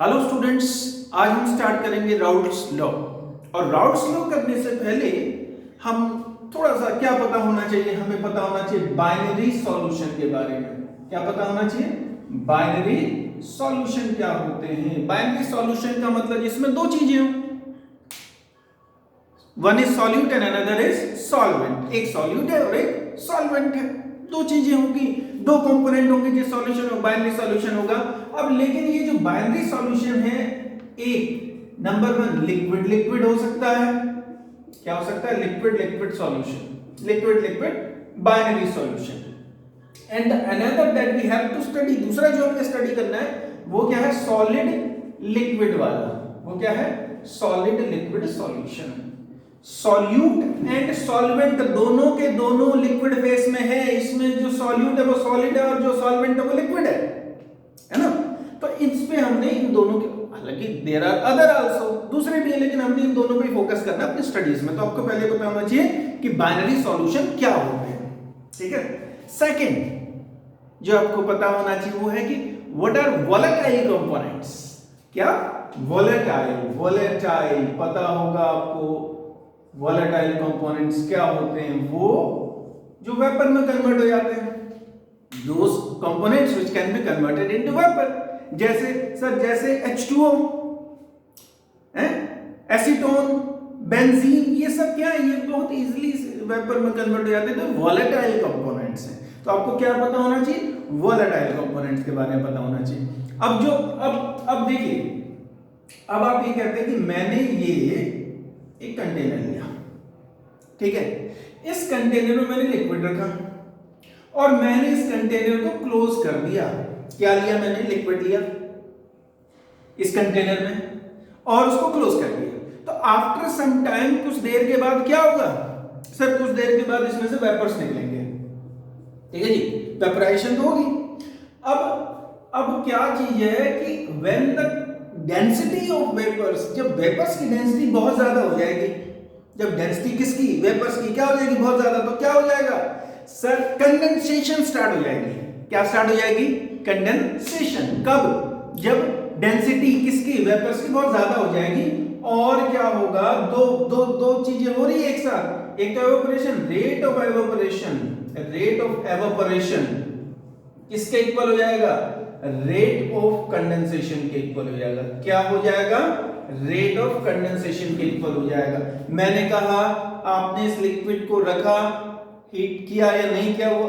Hello students, आज हम start करेंगे राउल्ट्स लॉ। और राउल्ट्स लॉ करने से पहले हम थोड़ा सा क्या पता होना चाहिए, हमें पता होना चाहिए बाइनरी सॉल्यूशन के बारे में। क्या पता होना चाहिए? बाइनरी सॉल्यूशन क्या होते हैं। बाइनरी सॉल्यूशन का मतलब इसमें दो चीजें हो, one is solute and another is solvent. एक सॉल्यूट है और एक सॉल्वेंट है, दो चीजें होंगी, दो कंपोनेंट होंगे जो सॉल्यूशन हो, बाइनरी सॉल्यूशन होगा। अब लेकिन ये जो बाइनरी सॉल्यूशन है, एक नंबर वन लिक्विड लिक्विड हो सकता है। क्या हो सकता है? Liquid liquid solution, liquid liquid binary solution. And another that we have to study, दूसरा जो हमें स्टडी करना है वो क्या है? सॉलिड लिक्विड वाला। वो क्या है? Solid liquid solution. Solute and solvent दोनों के दोनों लिक्विड फेस में है। इसमें जो सॉल्यूट है वो सॉलिड है और जो सॉल्वेंट है वो लिक्विड है ना। तो इस पे हमने इन दोनों के, हालांकि देयर आर अदर आल्सो, दूसरे भी है, लेकिन हमने इन दोनों पे फोकस करना अपनी स्टडीज में। तो आपको पहले पता होना चाहिए कि बाइनरी सॉल्यूशन क्या होते हैं, ठीक है। सेकंड जो आपको पता होना चाहिए वो है कि व्हाट आर वोलेटाइल कंपोनेंट्स। क्या? वोलेटाइल, वोलेटाइल पता होगा आपको। वोलेटाइल कंपोनेंट्स क्या होते हैं? वो जो वेपर में कन्वर्ट हो जाते हैं, those components which can be converted into vapor। जैसे सर, जैसे H2O है, एसीटोन, बेंजीन, ये सब क्या है? ये बहुत इजीली वेपर में कन्वर्ट हो जाते हैं, तो वोलेटाइल कंपोनेंट्स हैं। तो आपको क्या पता होना चाहिए? वोलेटाइल कंपोनेंट्स के बारे में पता होना चाहिए। अब देखिए, अब आप ये कहते हैं कि मैंने ये एक कंटेनर लिया, ठीक है। इस कंटेनर में मैंने लिक्विड रखा और मैंने इस कंटेनर को क्लोज कर दिया। क्या लिया मैंने? लिक्विड लिया इस कंटेनर में और उसको क्लोज कर दिया। तो आफ्टर सम टाइम, कुछ देर के बाद क्या होगा सर? कुछ देर के बाद इसमें से वेपर्स निकलेंगे, ठीक है जी, वेपराइजेशन तो होगी। अब क्या चीज है कि when the density of vapours, जब वेपर्स की डेंसिटी बहुत ज्यादा हो जाएगी, जब डेंसिटी किसकी? वेपर्स की क्या हो जाएगी? बहुत ज्यादा, तो क्या हो जाएगा सर? कंडेंसेशन स्टार्ट हो जाएगी। क्या स्टार्ट हो जाएगी? कंडेंसेशन। कब? जब डेंसिटी किसकी? वेपर्स की बहुत ज्यादा हो जाएगी। और क्या होगा? दो चीजें हो रही है एक साथ। एक तो evaporation, rate of evaporation, rate of evaporation किसके इक्वल हो जाएगा? रेट ऑफ कंडेंसेशन के इक्वल हो जाएगा। क्या हो जाएगा? रेट ऑफ कंडेंसेशन के इक्वल हो जाएगा। मैंने कहा आपने इस लिक्विड को रखा, हीट किया या नहीं किया, वो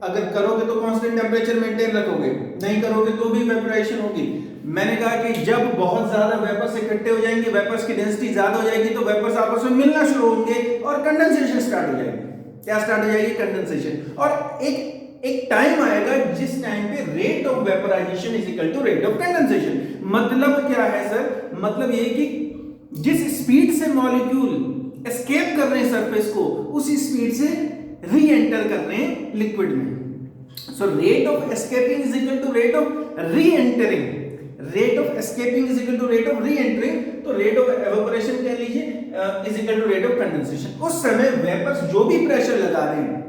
अगर करोगे तो कांस्टेंट टेंपरेचर मेंटेन रखोगे, नहीं करोगे तो भी वेपराइजेशन होगी। मैंने कहा कि जब बहुत ज्यादा वेपर्स इकट्ठे हो जाएंगे, वेपर्स की डेंसिटी ज्यादा हो जाएगी, तो वेपर्स आपस में मिलना शुरू होंगे और कंडेंसेशन स्टार्ट हो जाएगी। क्या स्टार्ट हो जाएगी? कंडेंसेशन। और एक टाइम आएगा जिस टाइम पे rate of vaporisation is equal to rate of condensation. मतलब क्या है सर? मतलब ये कि जिस स्पीड से मॉलिक्यूल एस्केप कर रहे हैं सरफेस को, उसी स्पीड से री एंटर कर रहे हैं लिक्विड में। So rate of escaping is equal to rate of re entering. Rate of escaping is equal to rate of re entering. तो रेट ऑफ एवापोरेशन कह लीजिए is equal to rate of condensation. उस समय vapours जो भी pressure लगा रहे हैं,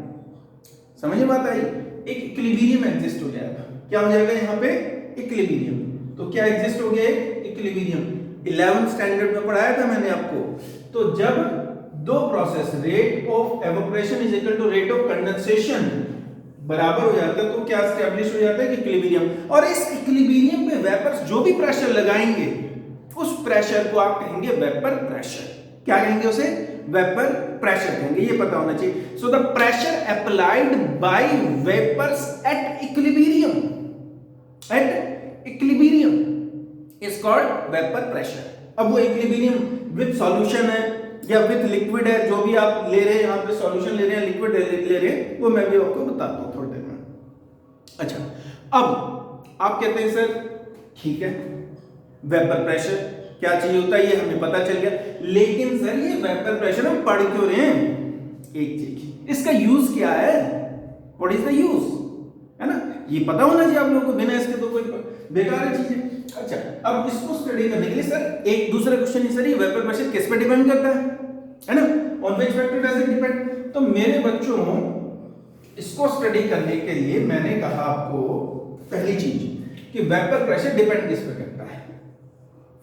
समझ में बात आई? एक इक्विलिब्रियम एग्जिस्ट हो जाएगा। क्या हो जाएगा यहाँ पे? इक्विलिब्रियम। तो क्या एग्जिस्ट हो गया? इक्विलिब्रियम। 11th स्टैंडर्ड में पढ़ाया था मैंने आपको। तो जब दो process, rate of evaporation is equal to rate of condensation बराबर हो जाता है, तो क्या एस्टैब्लिश हो जाता है? कि इक्विलिब्रियम। और इस इक्विलिब्रियम पे वेपर्स जो भी प्रेशर लगाएंगे, उस प्रेशर को आप कहेंगे वेपर प्रेशर। क्या कहेंगे उसे? वेपर प्रेशर कहेंगे। ये पता होना चाहिए। So the pressure applied by vapours at equilibrium, is called vapour pressure. अब वो इक्विलिब्रियम विद सॉल्यूशन है या विद लिक्विड है, जो भी आप ले रहे हैं, यहाँ पे सॉल्यूशन ले रहे हैं, लिक्विड ले रहे हैं, वो मैं भी आपको बताता हूँ थोड़ी देर में। अच्छा, अब आप कहते हैं सर ठीक है, वेपर प्रेशर क्या चाहिए होता है ये हमें पता चल गया, लेकिन सर ये वेपर प्रेशर हम पढ़ क्यों रहे हैं? एक चीज, इसका यूज क्या है? व्हाट इज द यूज, है ना? ये पता होना चाहिए आप लोगों को। बिना इसके तो कोई बेकार चीज है। अच्छा, अब इसको स्टडी करने के लिए सर एक दूसरा क्वेश्चन है, सर ये वेपर प्रेशर किस पे डिपेंड करता है ना? On which factor does it depend? तो मेरे बच्चों, इसको स्टडी करने के लिए मैंने कहा आपको पहली चीज कि वेपर प्रेशर डिपेंड किस पे करता है।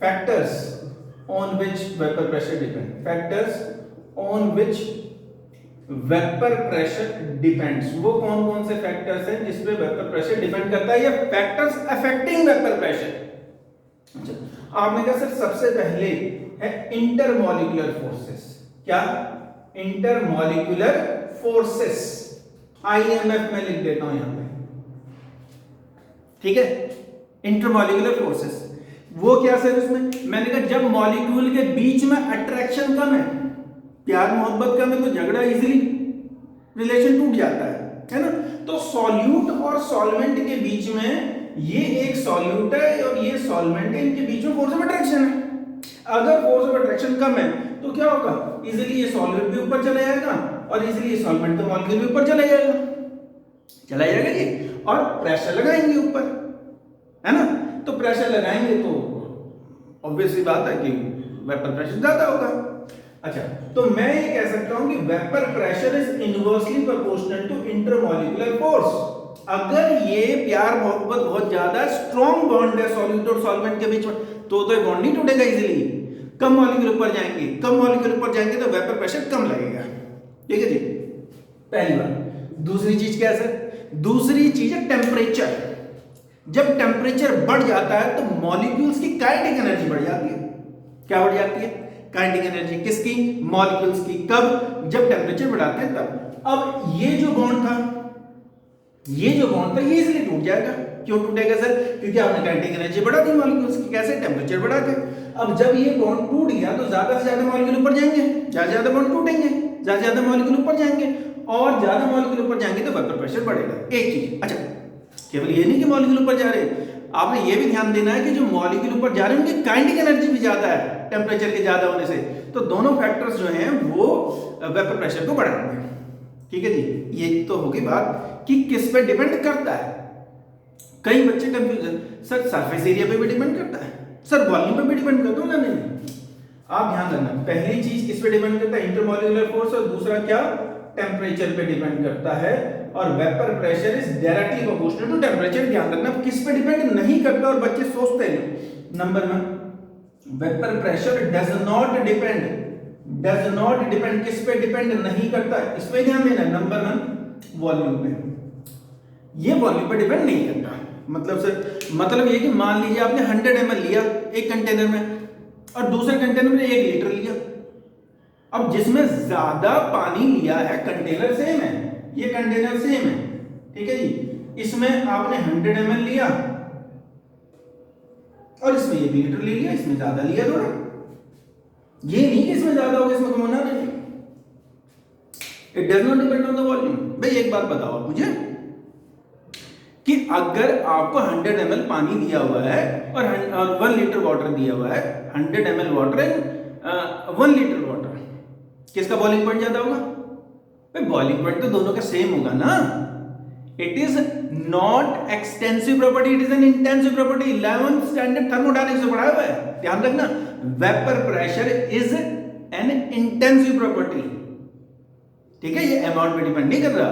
factors on which vapor pressure depend, factors on which vapour pressure depends, वो कौन कौन से फैक्टर्स हैं जिस पे वेपर प्रेशर डिपेंड करता है, या फैक्टर्स अफेक्टिंग वेपर प्रेशर। अच्छा, आपने कहा सर सबसे पहले है इंटरमॉलिक्यूलर फोर्सेस। क्या? इंटरमॉलिक्यूलर फोर्सेस, आईएमएफ में लिख देता हूं यहां पे, ठीक है। इंटरमॉलिक्यूलर फोर्सेस वो क्या सर? उसमें मैंने कहा जब मॉलिक्यूल के बीच में अट्रैक्शन कम है, प्यार मोहब्बत कम है, तो झगड़ा इजीली रिलेशन टूट जाता है ना। तो सॉल्यूट और सॉल्वेंट के बीच में, ये एक सॉल्यूट है और ये सॉल्वेंट है, इनके बीच में फोर्स ऑफ अट्रैक्शन है। अगर फोर्स ऑफ अट्रैक्शन कम है तो क्या होगा? इजीली ये सॉल्वेंट भी ऊपर चला जाएगा और इजीली ये सॉल्वेंट का मॉलिक्यूल भी ऊपर चला जाएगा ये, और प्रेशर लगाएंगे ऊपर, है ना। तो प्रेशर लगाएंगे तो ऑब्वियसली बात है कि वेपर प्रेशर ज्यादा होगा। अच्छा, तो मैं ये कह सकता हूं कि vapour pressure is inversely proportional to intermolecular force. अगर ये प्यार मोहब्बत बहुत ज्यादा स्ट्रॉन्ग बॉन्ड है सॉल्यूट और सॉल्वेंट के बीच में, तो ये बॉन्ड नहीं टूटेगा इजीली। कम मॉलिक्यूल ऊपर जाएंगे तो वेपर प्रेशर कम लगेगा, ठीक है जी, पहली बात। दूसरी चीज क्या है सर? दूसरी चीज है टेम्परेचर। जब टेम्परेचर बढ़ जाता है तो मॉलिक्यूल्स की काइनेटिक एनर्जी बढ़ जाती है। क्या बढ़ जाती है? काइनेटिक एनर्जी किसकी? मॉलिक्यूल्स की। कब? जब टेम्परेचर बढ़ाते हैं तब। अब ये जो बॉन्ड था ये इजीली टूट जाएगा। क्यों टूटेगा सर? क्योंकि आपने काइनेटिक एनर्जी बढ़ा दी मॉलिक्यूल्स की। कैसे? टेम्परेचर बढ़ा के। अब जब ये बॉन्ड टूट गया तो ज्यादा से ज्यादा मॉलिक्यूल ऊपर जाएंगे, ज्यादा से ज्यादा बॉन्ड टूटेंगे, ज्यादा से ज्यादा मॉलिक्यूल ऊपर जाएंगे, और ज्यादा मॉलिक्यूल ऊपर जाएंगे तो वेपर प्रेशर बढ़ेगा। एक चीज। अच्छा, केवल ये नहीं कि मॉलिक्यूल ऊपर जा रहे, आपने ये भी ध्यान देना है कि जो मॉलिक्यूल ऊपर जा रहे हैं उनकी काइनेटिक एनर्जी भी ज्यादा है टेम्परेचर के ज्यादा होने से। तो दोनों फैक्टर्स जो हैं वो वेपर प्रेशर को बढ़ाएंगे, ठीक है जी। ये तो होगी बात कि किस पे डिपेंड करता है। कई बच्चे कंफ्यूज है, सर सरफेस एरिया पे भी डिपेंड करता है, सर वॉल्यूम पे भी डिपेंड करता है ना। नहीं, आप ध्यान रखना, पहली चीज किस पे डिपेंड करता है? Intermolecular force. और दूसरा क्या? टेम्परेचर पे डिपेंड करता है। और vapour pressure is directly proportional to temperature. ध्यान रखना, किस पे डिपेंड नहीं करता और बच्चे सोचते हैं। Number 1, vapour pressure does not depend. किस पे डिपेंड नहीं करता है? इस पे ध्यान देना। नंबर 1, वॉल्यूम पे। ये वॉल्यूम पे डिपेंड नहीं करता। मतलब सर, मतलब ये कि मान लीजिए आपने 100 ml लिया एक कंटेनर में और दूसरे कंटेनर में 1 लीटर लिया। अब जिसमें ज्यादा पानी लिया है, कंटेनर सेम है, ये कंटेनर सेम है, ठीक है जी। इसमें आपने 100 ml लिया और इसमें 1 लीटर ले लिया, इसमें ज्यादा लिया थोड़ा। ये नहीं कि इसमें ज्यादा होगा इसमें कम होना नहीं। It does not depend on the volume. भाई एक बात बताओ आप मुझे कि अगर आपको 100 ml पानी दिया हुआ है और 1 लीटर वाटर दिया हुआ है, 100 ml water and 1 litre water, किसका बॉइलिंग पॉइंट ज्यादा होगा? भाई बॉइलिंग पॉइंट तो दोनों का सेम होगा ना। It is not extensive property, it is an intensive property. 11th standard thermodynamics में पढ़ाया हुआ है, ध्यान रखना। Vapour pressure is an intensive property, ठीक है। ये अमाउंट पे डिपेंड नहीं कर रहा।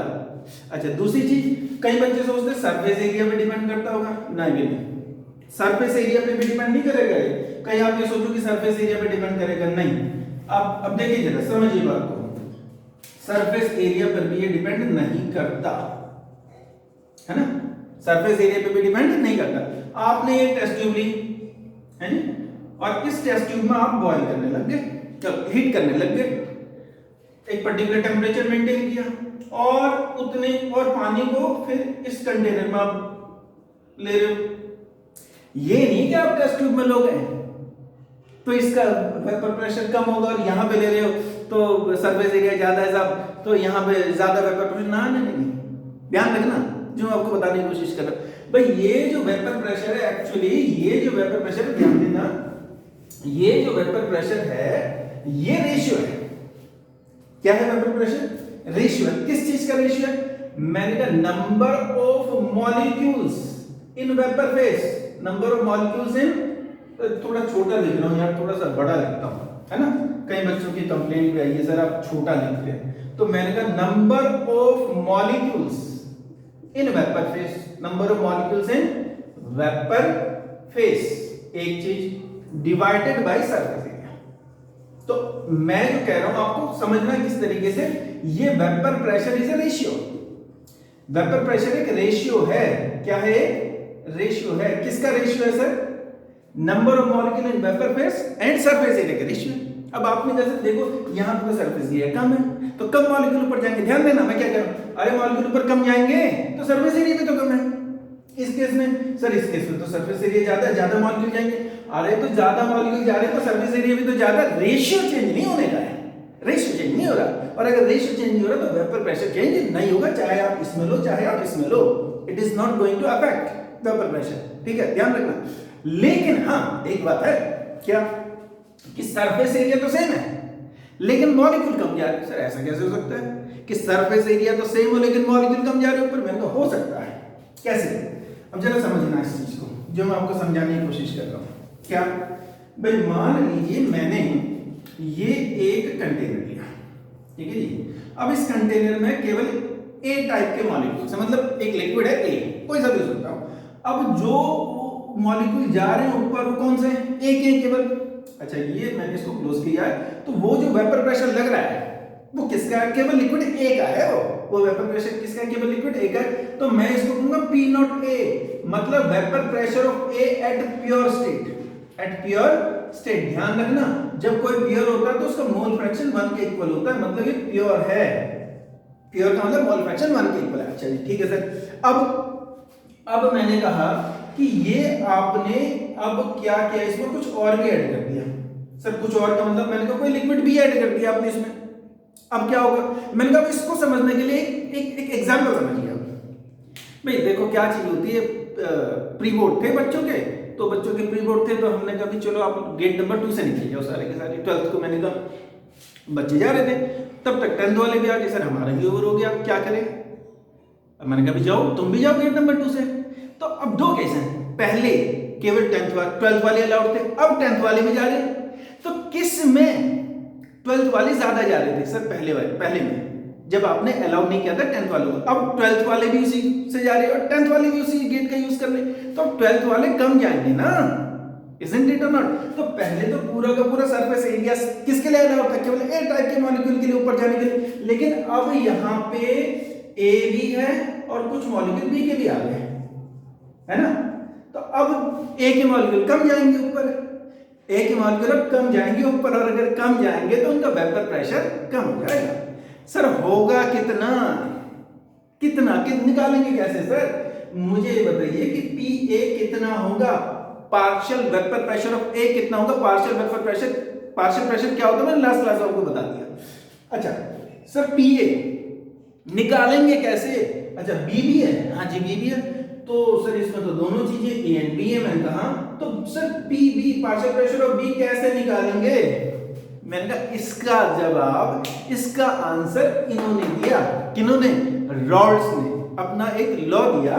अच्छा, दूसरी चीज, कई बच्चे सोचते हैं सरफेस एरिया पे डिपेंड करता होगा। नहीं, सरफेस एरिया पे भी डिपेंड नहीं करेगा। कहीं आप ये सोचो कि सरफेस एरिया पे डिपेंड करेगा, नहीं। अब देखिए जरा, समझिए बात को। सरफेस एरिया पर भी ये डिपेंड नहीं करता, है ना। सरफेस एरिया पे भी डिपेंड नहीं करता। आपने एक टेस्ट ट्यूब ली, है ना, और इस टेस्ट ट्यूब में आप बॉयल करने लग गए, हीट करने लग गए, एक पर्टिकुलर टेम्परेचर मेंटेन किया, और उतने और पानी को फिर इस कंटेनर में आप ले रहे हो। ये नहीं कि आप टेस्ट ट्यूब में लोगे तो इसका वेपर प्रेशर कम होगा, और यहां पे ले रहे हो तो सरफेस एरिया ज्यादा है साहब, तो यहां पे ज्यादा वेपर प्रेशर ना। नहीं, ध्यान रखना जो मैं आपको बताने की कोशिश कर रहा हूं। भाई ये जो वेपर प्रेशर है, एक्चुअली ये जो वेपर प्रेशर है, ध्यान देना, ये जो वेपर प्रेशर है ये रेशियो है। क्या है वेपर प्रेशर? रेशियो है। किस चीज का रेशियो है? मैंने कहा number of molecules in vapour phase, number of molecules in, थोड़ा छोटा लिख रहा हूं यार, थोड़ा सा बड़ा लिखता हूं, है ना। कई बच्चों की कंप्लेंट भी आई है, सर आप छोटा लिख रहे हैं। तो मैंने कहा number of molecules in vapour phase, number of molecules in vapour phase, एक चीज। Divided by surface area. तो मैं जो कह रहा हूं आपको समझना किस तरीके से, ये vapour pressure is a ratio. Vapour pressure एक रेशियो है। क्या है? रेशियो है। किसका रेशियो है sir? Number of molecule in vapour phase and surface area का रेशियो। अब आपने जैसे देखो यहां पर सरफेस एरिया कम है तो कम मॉलिक्यूल ऊपर जाएंगे। ध्यान देना मैं क्या कह रहा हूं, अरे मॉलिक्यूल ऊपर कम जाएंगे तो सरफेस एरिया भी तो कम है। इस केस में सर, इस केस में तो सरफेस एरिया ज्यादा है, ज्यादा मॉलिक्यूल जाएंगे। अरे तो ज्यादा मॉलिक्यूल जा रहे हैं तो सरफेस एरिया भी तो ज्यादा। रेशियो चेंज नहीं होने का है, रेशियो चेंज नहीं हो रहा। और अगर रेशियो चेंज नहीं हो रहा तो वेपर प्रेशर चेंज नहीं होगा, चाहे आप इसमें लो चाहे आप इसमें लो। It is not going to affect vapour pressure. ठीक है, ध्यान रखना। लेकिन हाँ एक बात है, क्या कि सरफेस एरिया तो सेम है लेकिन मॉलिक्यूल कम जा रहे हैं। सर ऐसा कैसे हो सकता है कि सरफेस एरिया तो सेम हो लेकिन मॉलिक्यूल कम जा रहे हैं ऊपर? मैंने कहा हो सकता है। कैसे? अब जरा समझना इस चीज को जो मैं आपको समझाने की कोशिश कर रहा हूं। क्या भाई, मान लीजिए मैंने ये एक कंटेनर लिया, ठीक है जी। अब इस कंटेनर में केवल ए टाइप के मॉलिक्यूल, मतलब एक लिक्विड है ए, कोई सा भी हो सकता हो। अब जो मॉलिक्यूल जा रहे हैं ऊपर वो कौन से हैं? एक है केवल। अच्छा, ये मैंने इसको क्लोज किया है तो वो जो वेपर प्रेशर लग रहा है वो किसका है? केवल लिक्विड ए का है। वो वेपर प्रेशर किसका है? केवल लिक्विड ए का है। तो मैं इसको कहूंगा पी नॉट ए, मतलब vapour pressure of A at pure state. At pure state ध्यान रखना, जब कोई प्योर होता है तो उसका मोल फ्रैक्शन 1 के इक्वल होता है, मतलब ये प्योर है। प्योर का मतलब मोल फ्रैक्शन 1 के इक्वल है। अच्छा जी, ठीक है सर। अब मैंने कहा कि ये आपने अब क्या किया, इसमें कुछ और भी ऐड कर दिया। सर कुछ और का मतलब मैंने कहा कोई लिक्विड भी ऐड कर दिया आपने इसमें। अब क्या होगा? मैंने कहा इसको समझने के लिए एक एग्जांपल समझिए। भाई देखो क्या चीज होती है, प्री बोर्ड थे बच्चों के, तो बच्चों के प्री बोर्ड थे तो हमने कहा चलो आप गेट नंबर 2 से निकल जाओ सारे के सारे। 12th को मैंने कहा बच्चे जा रहे थे, तब तक 10th वाले भी आ गए। सर हमारा भी ओवर हो गया, क्या करें? अब मैंने कहा जाओ तुम भी जाओ गेट नंबर 2 से। तो अब दो केस हैं, पहले केवल 12th वाले अलाउड थे, अब 10th वाले भी जा रहे हैं। तो किस में 12th वाले ज्यादा जा रहे थे? सर पहले में, जब आपने अलाउ नहीं किया था 10th वालों को। अब 12th वाले भी उसी से जा रहे हैं और 10th वाले भी उसी गेट का यूज कर रहे हैं, तो 12th वाले कम जाएंगे ना, isn't it or not? तो पहले तो पूरा का पूरा सरफेस एरिया किसके लिए अलाउड था? केवल ए टाइप के मॉलिक्यूल के लिए ऊपर जाने के लिए। लेकिन अब यहाँ पे ए भी है और कुछ मॉलिक्यूल बी के भी आ गए, है ना? तो अब ए के मॉलिक्यूल कम जाएंगे ऊपर, ए के मॉलिक्यूल अब कम जाएंगे ऊपर, और अगर कम जाएंगे तो उनका वेपर प्रेशर कम हो जाएगा। सर होगा कितना निकालेंगे कैसे सर? मुझे बताइए कि पी ए कितना होगा? पार्शियल वेपर प्रेशर ऑफ ए कितना होगा? Partial vapour pressure, partial pressure क्या होता है मैंने लास्ट क्लास में आपको बता दिया। अच्छा सर पी ए निकालेंगे कैसे? अच्छा बी भी है, हाँ जी बी भी है, तो सर इसमें तो दोनों चीजें ए एंड बी है। मैंने कहा तो sir P B partial pressure of B कैसे निकालेंगे? मैंने कहा इसका जवाब, इसका आंसर इन्होंने दिया। किन्होंने? रॉल्स ने अपना एक लॉ दिया।